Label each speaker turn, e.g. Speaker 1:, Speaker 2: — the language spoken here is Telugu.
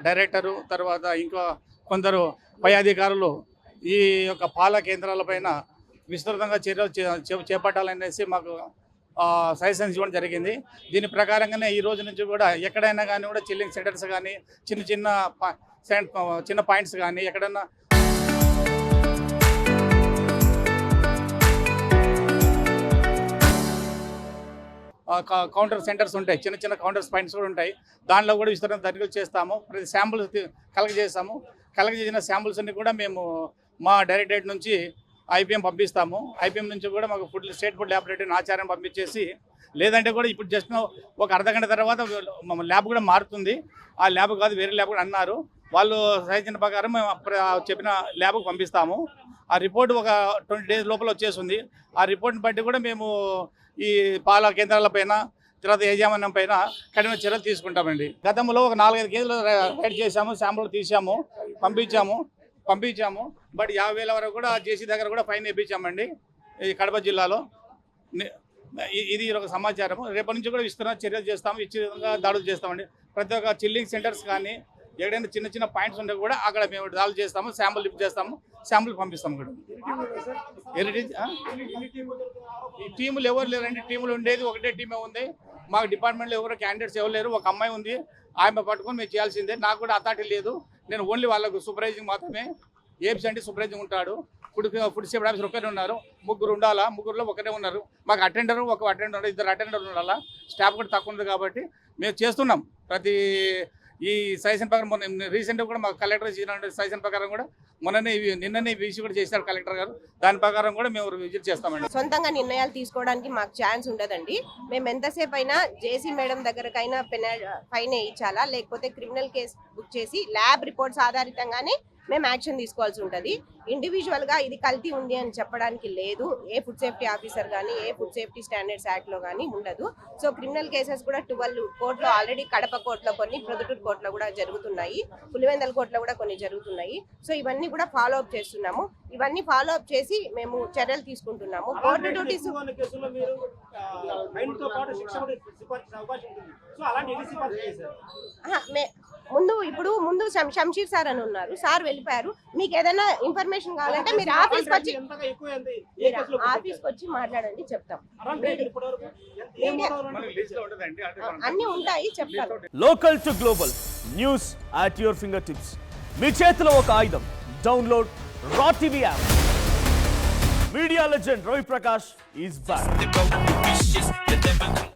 Speaker 1: డైరెక్టరు తర్వాత ఇంకా కొందరు పై అధికారులు ఈ యొక్క పాల కేంద్రాలపైన విస్తృతంగా చర్యలు చేపట్టాలనేసి మాకు సజెషన్స్ ఇవ్వడం జరిగింది. దీని ప్రకారంగానే ఈ రోజు నుంచి కూడా ఎక్కడైనా కానీ కూడా చిల్లింగ్ సెంటర్స్ కానీ చిన్న పాయింట్స్ కానీ ఎక్కడైనా కౌంటర్ సెంటర్స్ ఉంటాయి, చిన్న కౌంటర్స్ పాయింట్స్ కూడా ఉంటాయి. దాంట్లో కూడా విస్తరణ తనిఖీలు చేస్తాము. ప్రతి శాంపుల్స్ కలెక్ట్ చేస్తాము. కలెక్ట్ చేసిన శాంపుల్స్ అన్ని కూడా మేము మా డైరెక్టరేట్ నుంచి ఐపీఎం పంపిస్తాము. ఐపీఎం నుంచి కూడా మాకు స్టేట్ ఫుడ్ ల్యాబొరేటరీని ఆచార్యం పంపించేసి, లేదంటే కూడా ఇప్పుడు జస్ట్ ఒక అర్ధగంట తర్వాత ల్యాబ్ కూడా మారుతుంది. ఆ ల్యాబ్ కాదు వేరే ల్యాబ్ కూడా అన్నారు. వాళ్ళు సజెషన్ ప్రకారం మేము చెప్పిన ల్యాబ్కి పంపిస్తాము. ఆ రిపోర్ట్ ఒక 20 days లోపల వచ్చేస్తుంది. ఆ రిపోర్ట్ని బట్టి కూడా మేము ఈ పాల కేంద్రాలపైన తర్వాత యాజమాన్యం పైన కఠిన చర్యలు తీసుకుంటామండి. గతంలో ఒక 4-5 కేసులు రైడ్ చేశాము, శాంపుల్ తీసాము, పంపించాము. బట్ 50,000 వరకు కూడా జేసీ దగ్గర కూడా ఫైన్ వేయించామండి ఈ కడప జిల్లాలో. ఇది ఒక సమాచారం. రేపటి నుంచి కూడా విస్తరణ చర్యలు చేస్తాము, ఇచ్చే విధంగా దాడులు చేస్తామండి. ప్రతి ఒక్క చిల్లింగ్ సెంటర్స్ కానీ ఎక్కడైనా చిన్న పాయింట్స్ ఉంటే కూడా అక్కడ మేము దాడులు చేస్తాము, శాంపుల్ లిఫ్ట్ చేస్తాము, శాంపుల్ పంపిస్తాము కూడా. ఈ టీములు ఎవరు లేరండి. టీములు ఉండేది ఒకటే టీమే ఉంది. మాకు డిపార్ట్మెంట్లో ఎవరు క్యాండిడేట్స్ ఎవరు లేరు. ఒక అమ్మాయి ఉంది, ఆమె పట్టుకొని మేము చేయాల్సిందే. నాకు కూడా అథారిటీ లేదు. నేను ఓన్లీ వాళ్ళకు సూపర్వైజింగ్ మాత్రమే. ఏపీసీ అంటే సూపర్వైజింగ్ ఉంటాడు. ఫుడ్ సేఫ్టీ ఆఫీసర్ ఒకరే ఉన్నారు. ముగ్గురు ఉండాలా, ముగ్గురులో ఒకరే ఉన్నారు. మాకు ఒక అటెండర్ 2 అటెండర్ ఉండాలా. స్టాఫ్ కూడా తక్కువ ఉంది కాబట్టి మేము చేస్తున్నాం. ప్రతి ఈ సజెషన్ ప్రకారం రీసెంట్గా కూడా మాకు కలెక్టర్ ఇచ్చిన సజెషన్ ప్రకారం కూడా నిన్ననే విషయం కూడా చేశారు కలెక్టర్ గారు. దాని ప్రకారం కూడా మేము విజిట్ చేస్తామండి.
Speaker 2: సొంతంగా నిర్ణయాలు తీసుకోవడానికి మాకు ఛాన్స్ ఉండదండి. మేము ఎంతసేపు అయినా జేసీ మేడం దగ్గరకైనా ఫైన్ వేయించాలా, లేకపోతే క్రిమినల్ కేసు బుక్ చేసి ల్యాబ్ రిపోర్ట్స్ ఆధారితంగానే మేము యాక్షన్ తీసుకోవాల్సి ఉంటుంది. ఇండివిజువల్గా ఇది కల్తీ ఉంది అని చెప్పడానికి లేదు. ఏ ఫుడ్ సేఫ్టీ ఆఫీసర్ కానీ ఏ ఫుడ్ సేఫ్టీ స్టాండర్డ్స్ యాక్ట్లో కానీ ఉండదు. సో క్రిమినల్ కేసెస్ కూడా 12 కోర్టులో ఆల్రెడీ కడప కోర్టులో కొన్ని, ప్రొద్దుటూరు కోర్టులో కూడా జరుగుతున్నాయి, పులివెందల కోర్టులో కూడా కొన్ని జరుగుతున్నాయి. సో ఇవన్నీ కూడా ఫాలో అప్ చేస్తున్నాము. ఇవన్నీ ఫాలో అప్ చేసి మేము చర్యలు తీసుకుంటున్నాము. కోర్టు డ్యూటీస్ ముందు శంషీర్ సార్ అని ఉన్నారు. సార్ వెళ్ళిపోయారు. మీకు ఏదైనా ఇన్ఫర్మేషన్ కావాలంటే మీరు ఆఫీస్కి వచ్చి మాట్లాడండి, చెప్తాం. అన్ని ఉంటాయి, చెప్తాను.
Speaker 3: Local to global news at your finger tips. మీ చేతిలో ఒక ఆయుధం. Download Raw TV app. Media legend Ravi Prakash is back.